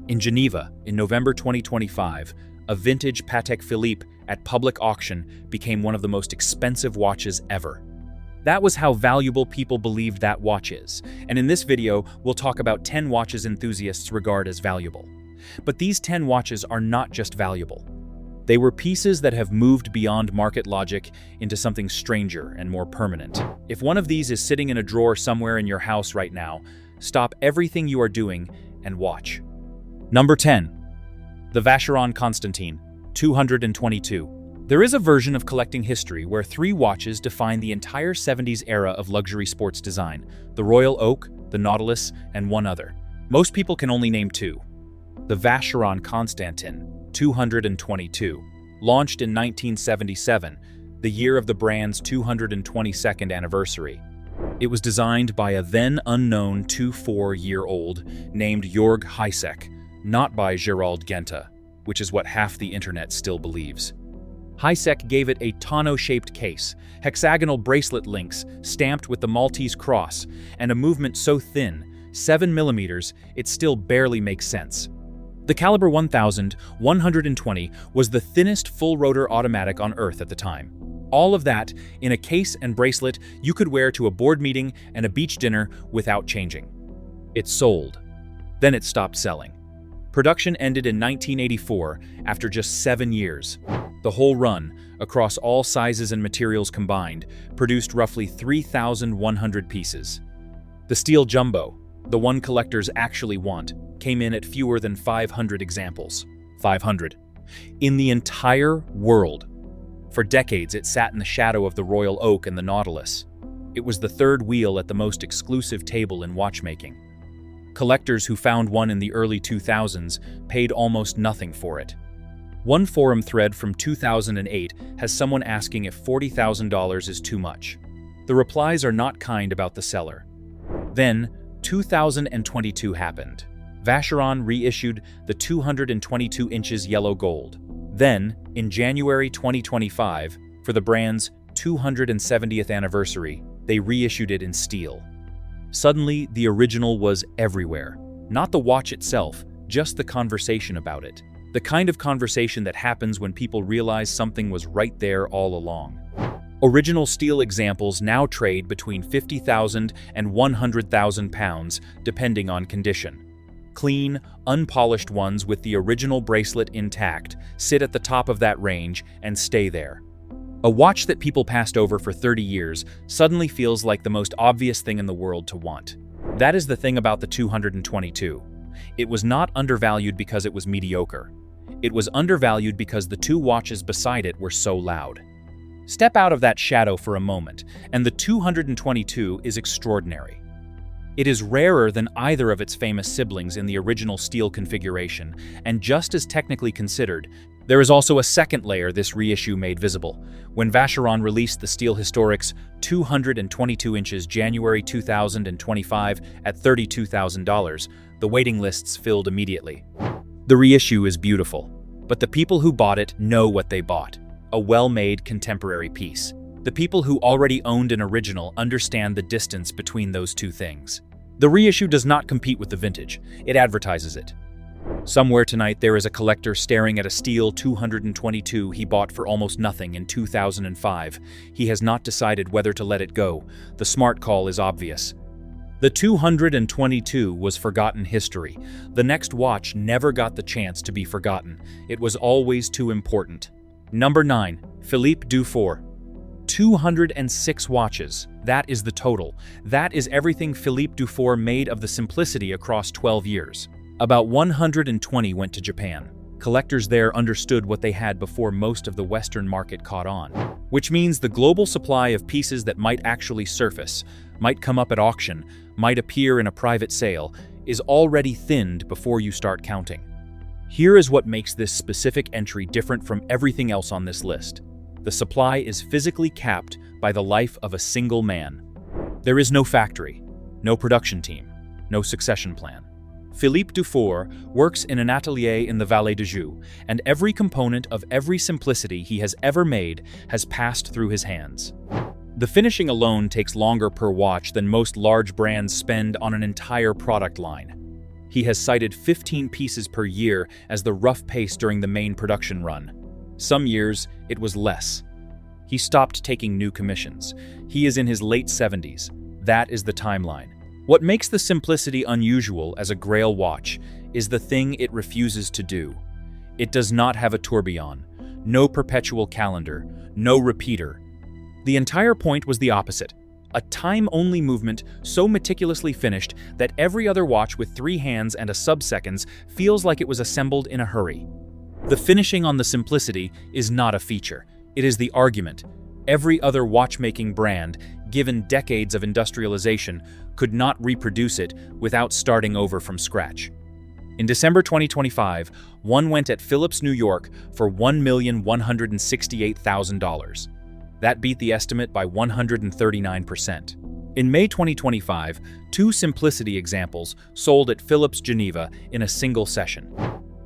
In Geneva, in November 2025, a vintage Patek Philippe at public auction became one of the most expensive watches ever. That was how valuable people believed that watch is, and in this video, we'll talk about 10 watches enthusiasts regard as valuable. But these 10 watches are not just valuable. They were pieces that have moved beyond market logic into something stranger and more permanent. If one of these is sitting in a drawer somewhere in your house right now, stop everything you are doing and watch. Number 10. The Vacheron Constantin, 222. There is a version of collecting history where 3 watches define the entire 70s era of luxury sports design: the Royal Oak, the Nautilus, and one other. Most people can only name 2. The Vacheron Constantin, 222, launched in 1977, the year of the brand's 222nd anniversary. It was designed by a then unknown 24-year-old named Jörg Heisek, not by Gerald Genta, which is what half the internet still believes. Heisek gave it a tonneau-shaped case, hexagonal bracelet links stamped with the Maltese cross, and a movement so thin, 7 millimeters, it still barely makes sense. The caliber 1120 was the thinnest full-rotor automatic on Earth at the time. All of that in a case and bracelet you could wear to a board meeting and a beach dinner without changing. It sold. Then it stopped selling. Production ended in 1984 after just 7 years. The whole run, across all sizes and materials combined, produced roughly 3,100 pieces. The steel jumbo, the one collectors actually want, came in at fewer than 500 examples. 500. In the entire world. For decades, it sat in the shadow of the Royal Oak and the Nautilus. It was the third wheel at the most exclusive table in watchmaking. Collectors who found one in the early 2000s paid almost nothing for it. One forum thread from 2008 has someone asking if $40,000 is too much. The replies are not kind about the seller. Then, 2022 happened. Vacheron reissued the 222 inches yellow gold. Then, in January 2025, for the brand's 270th anniversary, they reissued it in steel. Suddenly, the original was everywhere. Not the watch itself, just the conversation about it. The kind of conversation that happens when people realize something was right there all along. Original steel examples now trade between £50,000 and £100,000, depending on condition. Clean, unpolished ones with the original bracelet intact sit at the top of that range and stay there. A watch that people passed over for 30 years suddenly feels like the most obvious thing in the world to want. That is the thing about the 222. It was not undervalued because it was mediocre. It was undervalued because the 2 watches beside it were so loud. Step out of that shadow for a moment, and the 222 is extraordinary. It is rarer than either of its famous siblings in the original steel configuration, and just as technically considered, there is also a second layer this reissue made visible. When Vacheron released the Steel Historics 222 inches January 2025 at $32,000, the waiting lists filled immediately. The reissue is beautiful, but the people who bought it know what they bought: a well-made contemporary piece. The people who already owned an original understand the distance between those two things. The reissue does not compete with the vintage, it advertises it. Somewhere tonight there is a collector staring at a steel 222 he bought for almost nothing in 2005. He has not decided whether to let it go. The smart call is obvious. The 222 was forgotten history. The next watch never got the chance to be forgotten. It was always too important. Number 9. Philippe Dufour. 206 watches. That is the total. That is everything Philippe Dufour made of the simplicity across 12 years. About 120 went to Japan. Collectors there understood what they had before most of the Western market caught on. Which means the global supply of pieces that might actually surface, might come up at auction, might appear in a private sale, is already thinned before you start counting. Here is what makes this specific entry different from everything else on this list. The supply is physically capped by the life of a single man. There is no factory, no production team, no succession plan. Philippe Dufour works in an atelier in the Vallée de Joux, and every component of every simplicity he has ever made has passed through his hands. The finishing alone takes longer per watch than most large brands spend on an entire product line. He has cited 15 pieces per year as the rough pace during the main production run. Some years, it was less. He stopped taking new commissions. He is in his late 70s. That is the timeline. What makes the simplicity unusual as a Grail watch is the thing it refuses to do. It does not have a tourbillon, no perpetual calendar, no repeater. The entire point was the opposite. A time-only movement so meticulously finished that every other watch with 3 hands and a sub-seconds feels like it was assembled in a hurry. The finishing on the simplicity is not a feature. It is the argument. Every other watchmaking brand, given decades of industrialization, could not reproduce it without starting over from scratch. In December 2025, one went at Philips New York for $1,168,000. That beat the estimate by 139%. In May 2025, 2 simplicity examples sold at Philips Geneva in a single session.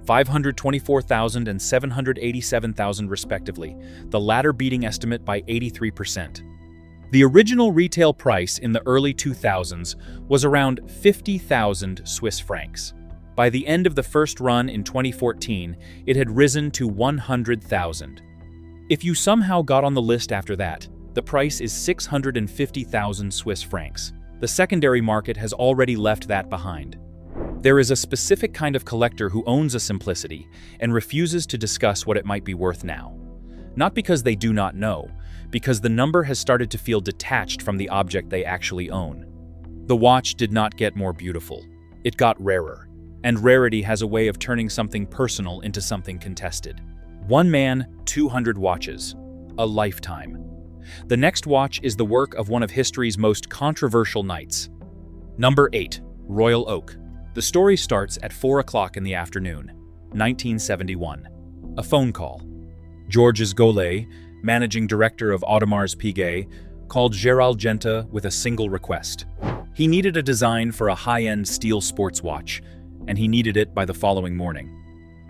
$524,000 and $787,000 respectively, the latter beating estimate by 83%. The original retail price in the early 2000s was around 50,000 Swiss francs. By the end of the first run in 2014, it had risen to 100,000. If you somehow got on the list after that, the price is 650,000 Swiss francs. The secondary market has already left that behind. There is a specific kind of collector who owns a simplicity and refuses to discuss what it might be worth now. Not because they do not know, because the number has started to feel detached from the object they actually own. The watch did not get more beautiful. It got rarer. And rarity has a way of turning something personal into something contested. One man, 200 watches. A lifetime. The next watch is the work of one of history's most controversial knights. Number 8. Royal Oak. The story starts at 4 o'clock in the afternoon, 1971. A phone call. Georges Gaulet, managing director of Audemars Piguet, called Gérald Genta with a single request. He needed a design for a high-end steel sports watch, and he needed it by the following morning.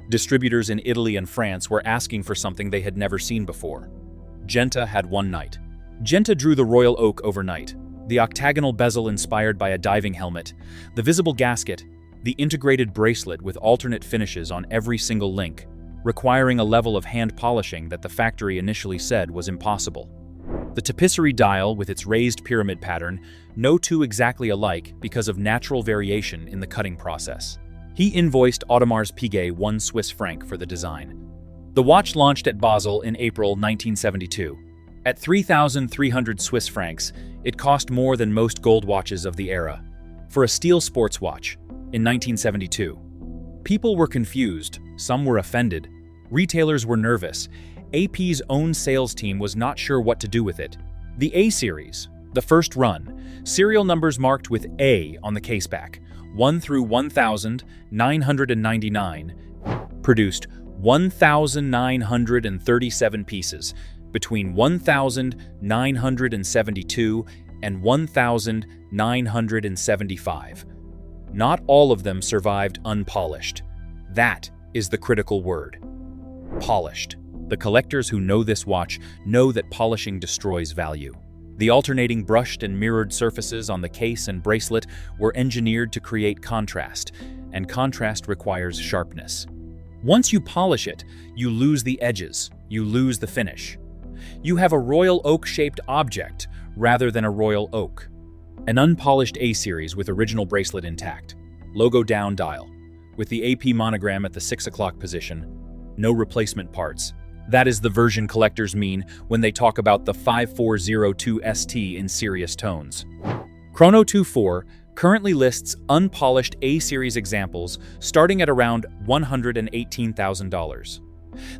Distributors in Italy and France were asking for something they had never seen before. Genta had one night. Genta drew the Royal Oak overnight, the octagonal bezel inspired by a diving helmet, the visible gasket, the integrated bracelet with alternate finishes on every single link, requiring a level of hand polishing that the factory initially said was impossible. The tapisserie dial with its raised pyramid pattern, no two exactly alike because of natural variation in the cutting process. He invoiced Audemars Piguet 1 Swiss franc for the design. The watch launched at Basel in April 1972. At 3,300 Swiss francs, it cost more than most gold watches of the era. For a steel sports watch, in 1972. People were confused, some were offended, retailers were nervous. AP's own sales team was not sure what to do with it. The A series, the first run, serial numbers marked with A on the caseback, 1 through 1,999, produced 1,937 pieces between 1,972 and 1,975. Not all of them survived unpolished. That is the critical word. Polished. The collectors who know this watch know that polishing destroys value. The alternating brushed and mirrored surfaces on the case and bracelet were engineered to create contrast, and contrast requires sharpness. Once you polish it, you lose the edges, you lose the finish. You have a royal oak-shaped object rather than a royal oak. An unpolished A-series with original bracelet intact, logo down dial, with the AP monogram at the 6 o'clock position, no replacement parts. That is the version collectors mean when they talk about the 5402 ST in serious tones. Chrono 24 currently lists unpolished A-series examples starting at around $118,000.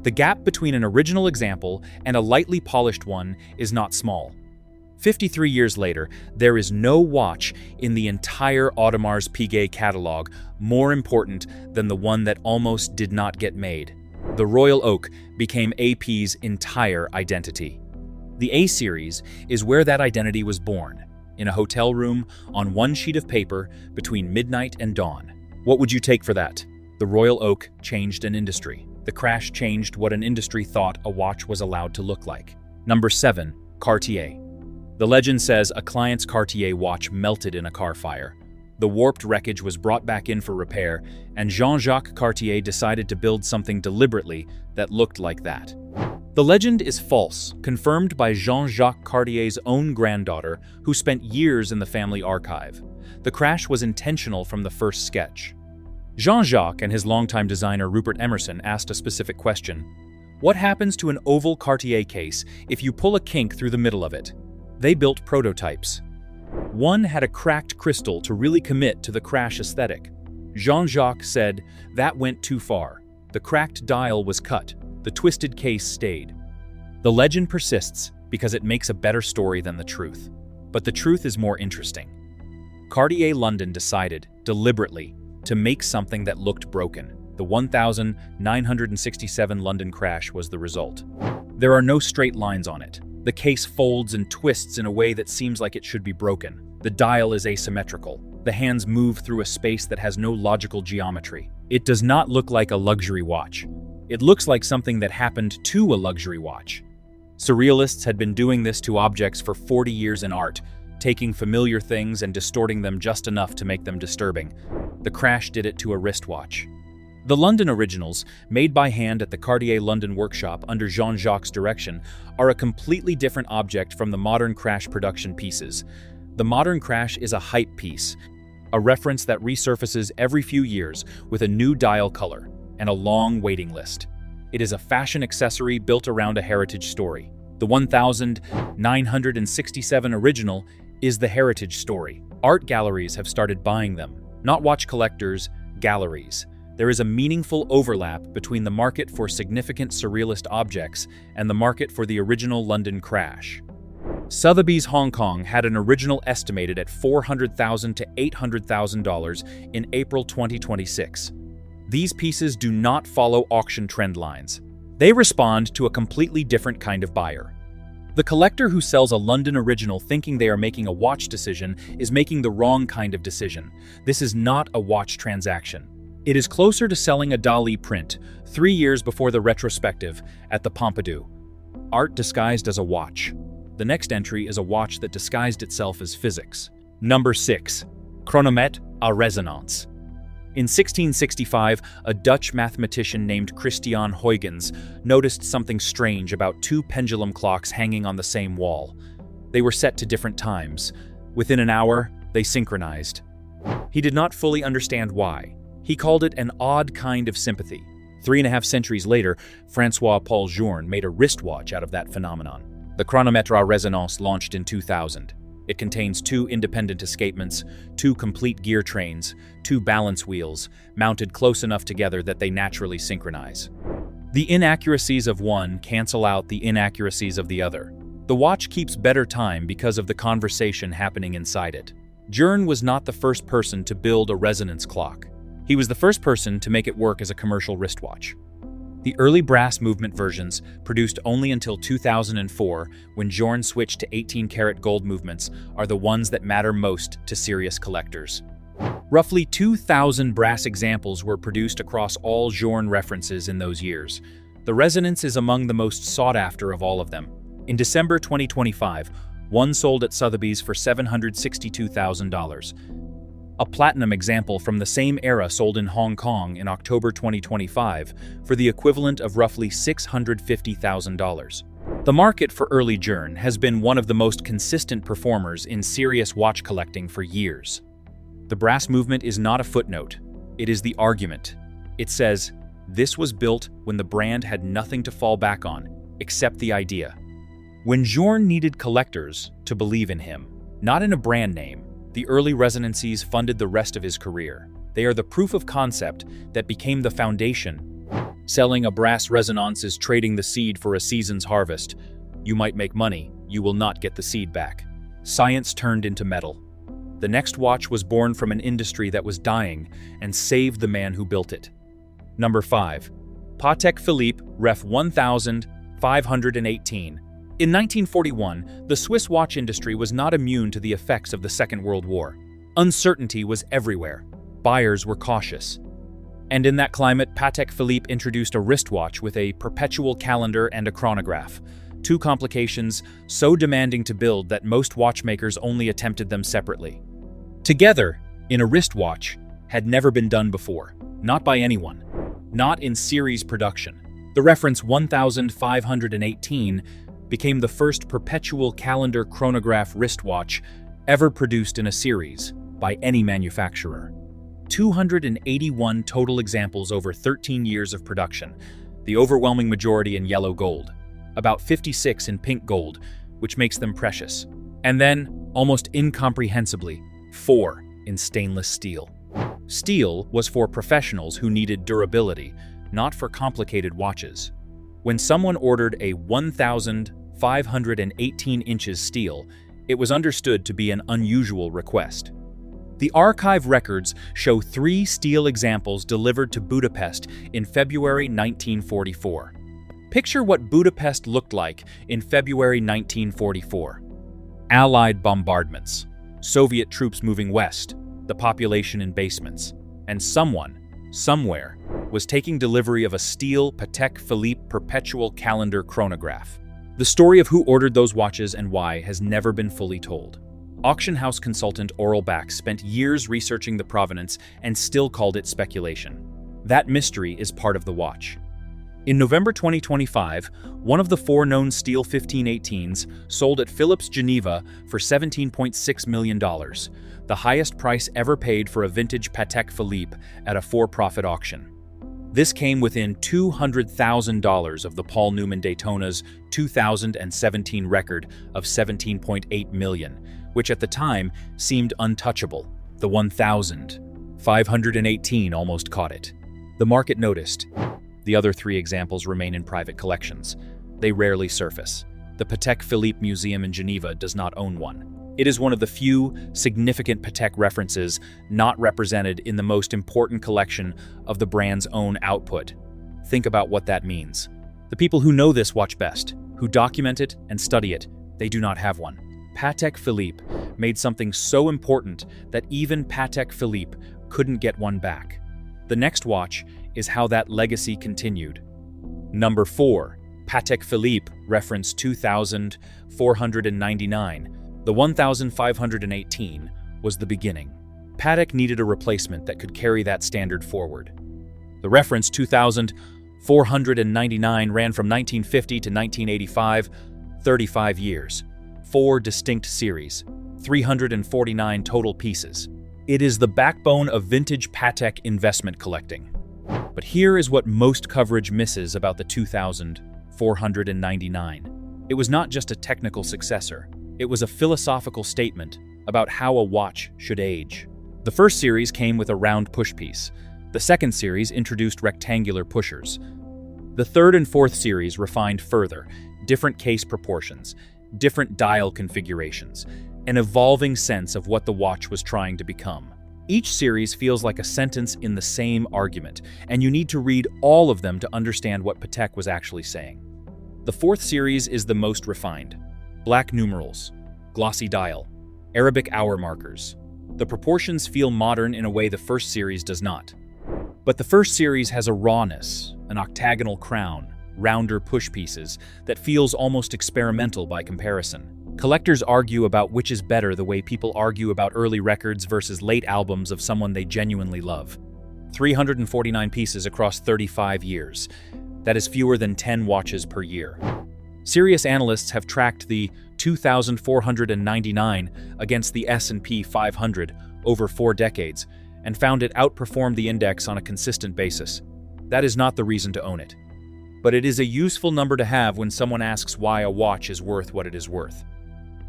The gap between an original example and a lightly polished one is not small. 53 years later, there is no watch in the entire Audemars Piguet catalog more important than the one that almost did not get made. The Royal Oak became AP's entire identity. The A-series is where that identity was born, in a hotel room on one sheet of paper between midnight and dawn. What would you take for that? The Royal Oak changed an industry. The crash changed what an industry thought a watch was allowed to look like. Number 7. Cartier. The legend says a client's Cartier watch melted in a car fire. The warped wreckage was brought back in for repair, and Jean-Jacques Cartier decided to build something deliberately that looked like that. The legend is false, confirmed by Jean-Jacques Cartier's own granddaughter, who spent years in the family archive. The crash was intentional from the first sketch. Jean-Jacques and his longtime designer Rupert Emerson asked a specific question. What happens to an oval Cartier case if you pull a kink through the middle of it? They built prototypes. One had a cracked crystal to really commit to the crash aesthetic. Jean-Jacques said, "That went too far. The cracked dial was cut. The twisted case stayed." The legend persists because it makes a better story than the truth. But the truth is more interesting. Cartier London decided, deliberately, to make something that looked broken. The 1967 London crash was the result. There are no straight lines on it. The case folds and twists in a way that seems like it should be broken. The dial is asymmetrical. The hands move through a space that has no logical geometry. It does not look like a luxury watch. It looks like something that happened to a luxury watch. Surrealists had been doing this to objects for 40 years in art, taking familiar things and distorting them just enough to make them disturbing. The crash did it to a wristwatch. The London originals, made by hand at the Cartier London workshop under Jean-Jacques' direction, are a completely different object from the modern crash production pieces. The modern crash is a hype piece, a reference that resurfaces every few years with a new dial color and a long waiting list. It is a fashion accessory built around a heritage story. The 1967 original is the heritage story. Art galleries have started buying them, not watch collectors, galleries. There is a meaningful overlap between the market for significant surrealist objects and the market for the original London crash. Sotheby's Hong Kong had an original estimated at $400,000 to $800,000 in April 2026. These pieces do not follow auction trend lines. They respond to a completely different kind of buyer. The collector who sells a London original thinking they are making a watch decision is making the wrong kind of decision. This is not a watch transaction. It is closer to selling a Dali print, 3 years before the retrospective at the Pompidou. Art disguised as a watch. The next entry is a watch that disguised itself as physics. Number 6. Chronomètre à résonance. In 1665, a Dutch mathematician named Christian Huygens noticed something strange about 2 pendulum clocks hanging on the same wall. They were set to different times. Within an hour, they synchronized. He did not fully understand why. He called it an odd kind of sympathy. 3.5 centuries later, François-Paul Journe made a wristwatch out of that phenomenon. The Chronomètre à résonance launched in 2000. It contains 2 independent escapements, 2 complete gear trains, 2 balance wheels, mounted close enough together that they naturally synchronize. The inaccuracies of one cancel out the inaccuracies of the other. The watch keeps better time because of the conversation happening inside it. Journe was not the first person to build a resonance clock. He was the first person to make it work as a commercial wristwatch. The early brass movement versions, produced only until 2004, when Journe switched to 18-karat gold movements, are the ones that matter most to serious collectors. Roughly 2,000 brass examples were produced across all Journe references in those years. The resonance is among the most sought after of all of them. In December 2025, one sold at Sotheby's for $762,000. A platinum example from the same era sold in Hong Kong in October 2025 for the equivalent of roughly $650,000. The market for early Journe has been one of the most consistent performers in serious watch collecting for years. The brass movement is not a footnote, it is the argument. It says, this was built when the brand had nothing to fall back on, except the idea. When Journe needed collectors to believe in him, not in a brand name, the early resonances funded the rest of his career. They are the proof of concept that became the foundation. Selling a brass resonance is trading the seed for a season's harvest. You might make money, you will not get the seed back. Science turned into metal. The next watch was born from an industry that was dying and saved the man who built it. Number 5. Patek Philippe Ref 1518. In 1941, the Swiss watch industry was not immune to the effects of the Second World War. Uncertainty was everywhere. Buyers were cautious. And in that climate, Patek Philippe introduced a wristwatch with a perpetual calendar and a chronograph. 2 complications so demanding to build that most watchmakers only attempted them separately. Together, in a wristwatch had never been done before, not by anyone, not in series production. The reference 1518 became the first perpetual calendar chronograph wristwatch ever produced in a series by any manufacturer. 281 total examples over 13 years of production, the overwhelming majority in yellow gold, about 56 in pink gold, which makes them precious, and then, almost incomprehensibly, 4 in stainless steel. Steel was for professionals who needed durability, not for complicated watches. When someone ordered a 1,518 inches steel, it was understood to be an unusual request. The archive records show 3 steel examples delivered to Budapest in February 1944. Picture what Budapest looked like in February 1944. Allied bombardments, Soviet troops moving west, the population in basements, and someone, somewhere, was taking delivery of a steel Patek Philippe perpetual calendar chronograph. The story of who ordered those watches and why has never been fully told. Auction house consultant Oral Bax spent years researching the provenance and still called it speculation. That mystery is part of the watch. In November 2025, one of the 4 known steel 1518s sold at Philips Geneva for $17.6 million, the highest price ever paid for a vintage Patek Philippe at a for-profit auction. This came within $200,000 of the Paul Newman Daytona's 2017 record of $17.8 million, which at the time seemed untouchable. The 1,518 almost caught it. The market noticed. The other 3 examples remain in private collections. They rarely surface. The Patek Philippe Museum in Geneva does not own one. It is one of the few significant Patek references not represented in the most important collection of the brand's own output. Think about what that means. The people who know this watch best, who document it and study it, they do not have one. Patek Philippe made something so important that even Patek Philippe couldn't get one back. The next watch is how that legacy continued. Number 4. Patek Philippe, reference 2499. The 1518 was the beginning. Patek needed a replacement that could carry that standard forward. The reference 2499 ran from 1950 to 1985, 35 years. 4 distinct series, 349 total pieces. It is the backbone of vintage Patek investment collecting. But here is what most coverage misses about the 2499. It was not just a technical successor. It was a philosophical statement about how a watch should age. The first series came with a round push piece. The second series introduced rectangular pushers. The third and fourth series refined further, different case proportions, different dial configurations, an evolving sense of what the watch was trying to become. Each series feels like a sentence in the same argument, and you need to read all of them to understand what Patek was actually saying. The fourth series is the most refined. Black numerals, glossy dial, Arabic hour markers. The proportions feel modern in a way the first series does not. But the first series has a rawness, an octagonal crown, rounder push pieces that feels almost experimental by comparison. Collectors argue about which is better the way people argue about early records versus late albums of someone they genuinely love. 349 pieces across 35 years. That is fewer than 10 watches per year. Serious analysts have tracked the 2,499 against the S&P 500 over 4 decades and found it outperformed the index on a consistent basis. That is not the reason to own it. But it is a useful number to have when someone asks why a watch is worth what it is worth.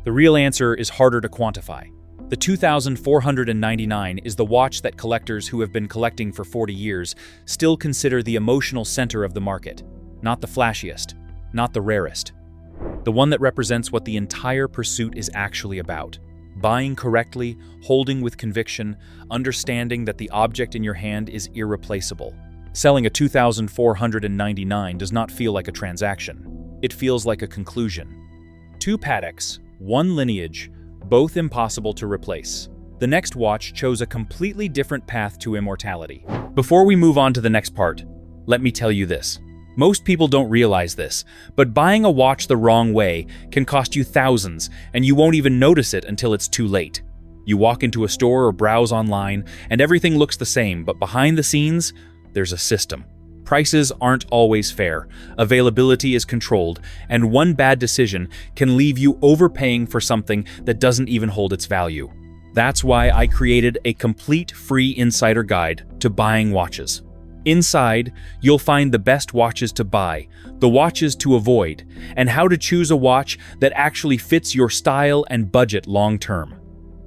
The real answer is harder to quantify. The 2,499 is the watch that collectors who have been collecting for 40 years still consider the emotional center of the market, not the flashiest, not the rarest. The one that represents what the entire pursuit is actually about. Buying correctly, holding with conviction, understanding that the object in your hand is irreplaceable. Selling a 2,499 does not feel like a transaction. It feels like a conclusion. 2 Pateks, 1 lineage, both impossible to replace. The next watch chose a completely different path to immortality. Before we move on to the next part, let me tell you this. Most people don't realize this, but buying a watch the wrong way can cost you thousands, and you won't even notice it until it's too late. You walk into a store or browse online, and everything looks the same, but behind the scenes, there's a system. Prices aren't always fair, availability is controlled, and one bad decision can leave you overpaying for something that doesn't even hold its value. That's why I created a complete free insider guide to buying watches. Inside, you'll find the best watches to buy, the watches to avoid, and how to choose a watch that actually fits your style and budget long term.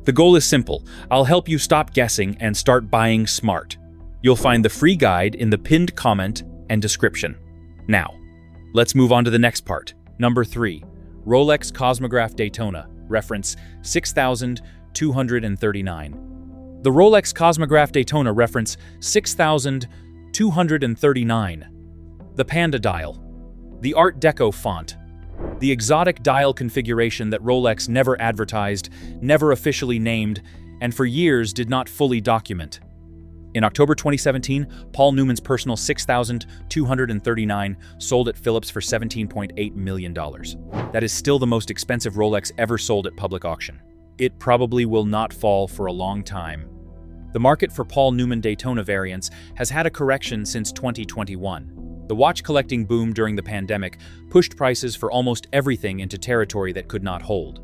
The goal is simple. I'll help you stop guessing and start buying smart. You'll find the free guide in the pinned comment and description. Now, let's move on to the next part. Number 3. Rolex Cosmograph Daytona, reference 6239. The Rolex Cosmograph Daytona, reference 6239. The Panda Dial. The Art Deco font. The exotic dial configuration that Rolex never advertised, never officially named, and for years did not fully document. In October 2017, Paul Newman's personal 6239 sold at Phillips for $17.8 million. That is still the most expensive Rolex ever sold at public auction. It probably will not fall for a long time. The market for Paul Newman Daytona variants has had a correction since 2021. The watch collecting boom during the pandemic pushed prices for almost everything into territory that could not hold.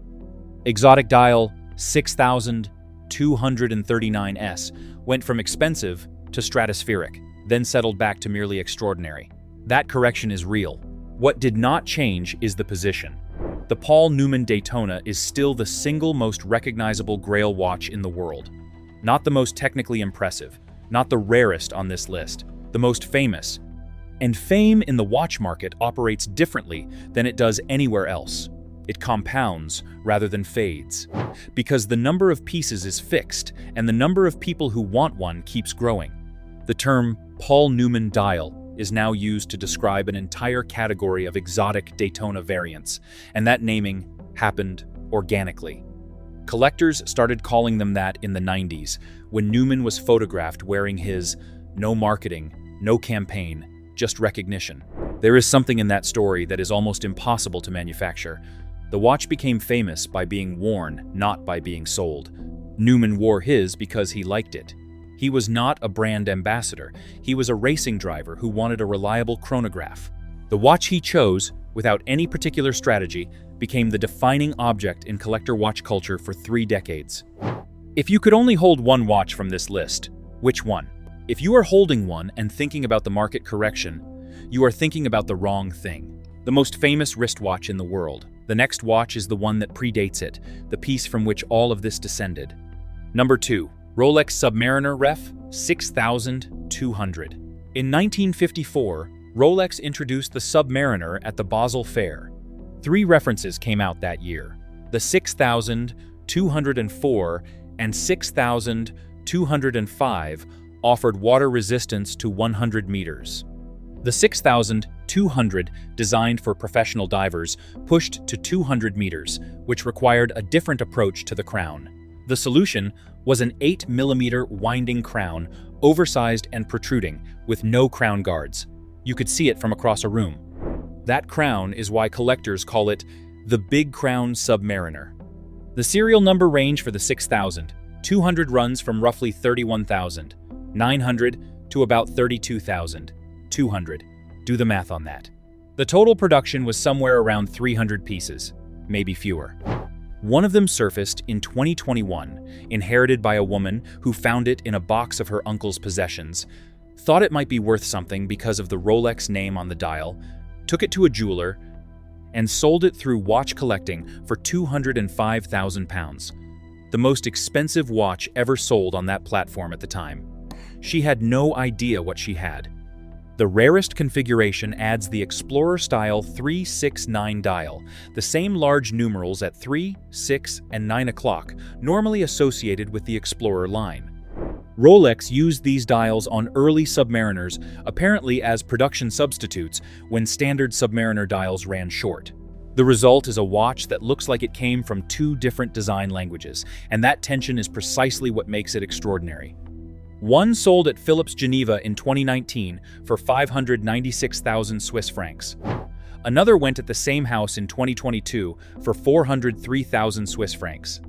Exotic dial 6239S went from expensive to stratospheric, then settled back to merely extraordinary. That correction is real. What did not change is the position. The Paul Newman Daytona is still the single most recognizable Grail watch in the world. Not the most technically impressive, not the rarest on this list, the most famous. And fame in the watch market operates differently than it does anywhere else. It compounds rather than fades, because the number of pieces is fixed and the number of people who want one keeps growing. The term Paul Newman dial is now used to describe an entire category of exotic Daytona variants, and that naming happened organically. Collectors started calling them that in the 90s, when Newman was photographed wearing his no marketing, no campaign, just recognition. There is something in that story that is almost impossible to manufacture. The watch became famous by being worn, not by being sold. Newman wore his because he liked it. He was not a brand ambassador. He was a racing driver who wanted a reliable chronograph. The watch he chose, without any particular strategy, became the defining object in collector watch culture for 3 decades. If you could only hold one watch from this list, which one? If you are holding one and thinking about the market correction, you are thinking about the wrong thing. The most famous wristwatch in the world. The next watch is the one that predates it, the piece from which all of this descended. Number 2. Rolex Submariner Ref 6200. In 1954, Rolex introduced the Submariner at the Basel Fair. 3 references came out that year. The 6204 and 6205 offered water resistance to 100 meters. The 6200, designed for professional divers, pushed to 200 meters, which required a different approach to the crown. The solution was an 8mm winding crown, oversized and protruding, with no crown guards. You could see it from across a room. That crown is why collectors call it the Big Crown Submariner. The serial number range for the 6200 runs from roughly 31,900 to about 32,200. Do the math on that. The total production was somewhere around 300 pieces, maybe fewer. One of them surfaced in 2021, inherited by a woman who found it in a box of her uncle's possessions, thought it might be worth something because of the Rolex name on the dial, took it to a jeweler, and sold it through watch collecting for £205,000, the most expensive watch ever sold on that platform at the time. She had no idea what she had. The rarest configuration adds the Explorer-style 369 dial, the same large numerals at 3, 6, and 9 o'clock, normally associated with the Explorer line. Rolex used these dials on early Submariners, apparently as production substitutes when standard Submariner dials ran short. The result is a watch that looks like it came from 2 different design languages, and that tension is precisely what makes it extraordinary. One sold at Philips Geneva in 2019 for 596,000 Swiss francs. Another went at the same house in 2022 for 403,000 Swiss francs.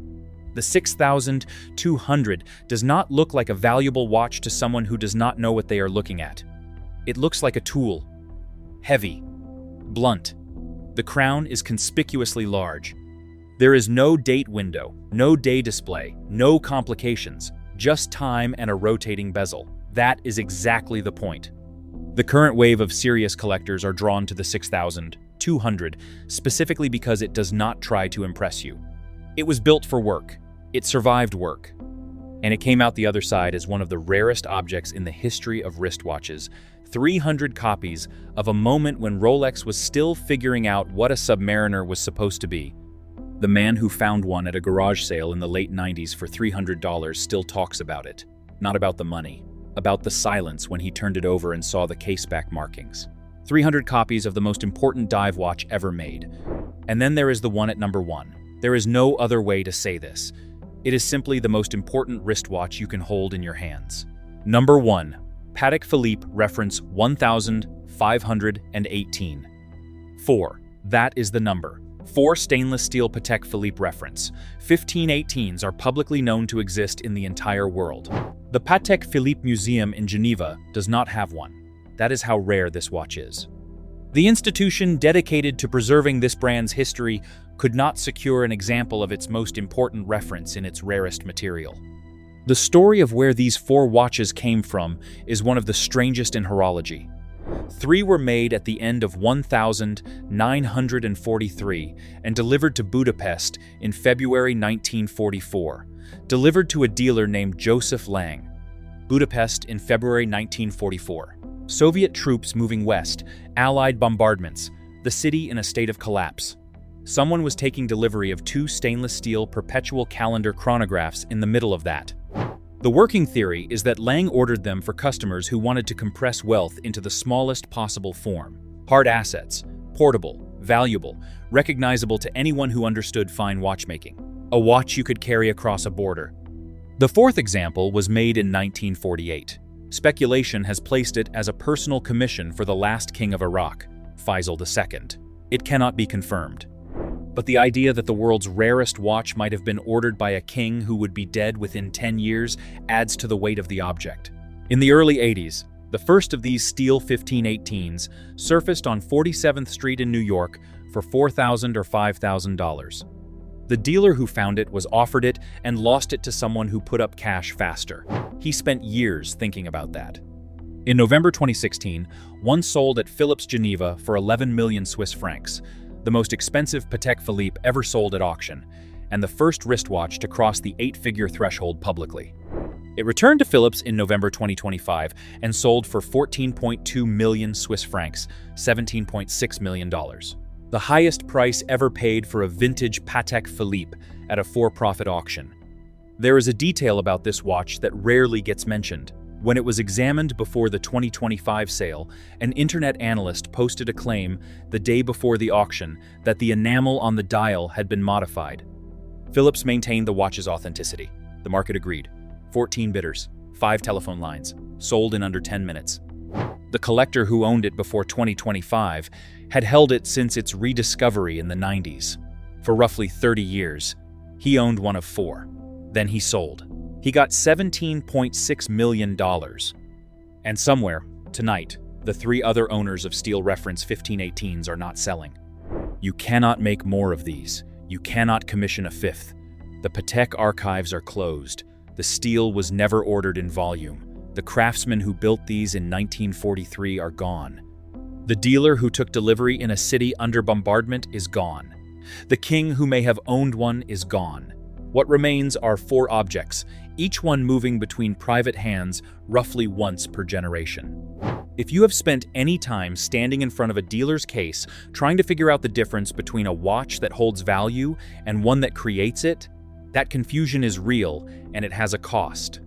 The 6,200 does not look like a valuable watch to someone who does not know what they are looking at. It looks like a tool. Heavy. Blunt. The crown is conspicuously large. There is no date window, no day display, no complications, just time and a rotating bezel. That is exactly the point. The current wave of serious collectors are drawn to the 6,200 specifically because it does not try to impress you. It was built for work. It survived work. And it came out the other side as one of the rarest objects in the history of wristwatches. 300 copies of a moment when Rolex was still figuring out what a Submariner was supposed to be. The man who found one at a garage sale in the late 90s for $300 still talks about it. Not about the money, about the silence when he turned it over and saw the caseback markings. 300 copies of the most important dive watch ever made. And then there is the one at number 1. There is no other way to say this. It is simply the most important wristwatch you can hold in your hands. Number 1. Patek Philippe reference 1518. 4. That is the number. 4 stainless steel Patek Philippe reference. 1518s are publicly known to exist in the entire world. The Patek Philippe Museum in Geneva does not have one. That is how rare this watch is. The institution dedicated to preserving this brand's history could not secure an example of its most important reference in its rarest material. The story of where these 4 watches came from is one of the strangest in horology. 3 were made at the end of 1943 and delivered to Budapest in February 1944, delivered to a dealer named Joseph Lang. Budapest in February 1944. Soviet troops moving west, Allied bombardments, the city in a state of collapse. Someone was taking delivery of 2 stainless steel perpetual calendar chronographs in the middle of that. The working theory is that Lang ordered them for customers who wanted to compress wealth into the smallest possible form. Hard assets, portable, valuable, recognizable to anyone who understood fine watchmaking. A watch you could carry across a border. The 4th example was made in 1948. Speculation has placed it as a personal commission for the last king of Iraq, Faisal II. It cannot be confirmed. But the idea that the world's rarest watch might have been ordered by a king who would be dead within 10 years adds to the weight of the object. In the early 80s, the first of these steel 1518s surfaced on 47th Street in New York for $4,000 or $5,000. The dealer who found it was offered it and lost it to someone who put up cash faster. He spent years thinking about that. In November 2016, one sold at Philips Geneva for 11 million Swiss francs. The most expensive Patek Philippe ever sold at auction, and the first wristwatch to cross the 8-figure threshold publicly. It returned to Philips in November 2025 and sold for 14.2 million Swiss francs, $17.6 million. The highest price ever paid for a vintage Patek Philippe at a for-profit auction. There is a detail about this watch that rarely gets mentioned. When it was examined before the 2025 sale, an internet analyst posted a claim the day before the auction that the enamel on the dial had been modified. Philips maintained the watch's authenticity. The market agreed. 14 bidders, 5 telephone lines, sold in under 10 minutes. The collector who owned it before 2025 had held it since its rediscovery in the 90s. For roughly 30 years, he owned one of 4. Then he sold. He got $17.6 million. And somewhere, tonight, the 3 other owners of steel reference 1518s are not selling. You cannot make more of these. You cannot commission a 5th. The Patek archives are closed. The steel was never ordered in volume. The craftsmen who built these in 1943 are gone. The dealer who took delivery in a city under bombardment is gone. The king who may have owned one is gone. What remains are 4 objects, each one moving between private hands roughly once per generation. If you have spent any time standing in front of a dealer's case trying to figure out the difference between a watch that holds value and one that creates it, that confusion is real and it has a cost.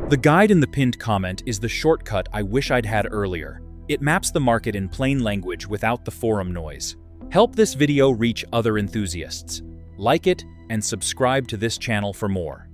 The guide in the pinned comment is the shortcut I wish I'd had earlier. It maps the market in plain language without the forum noise. Help this video reach other enthusiasts. Like it and subscribe to this channel for more.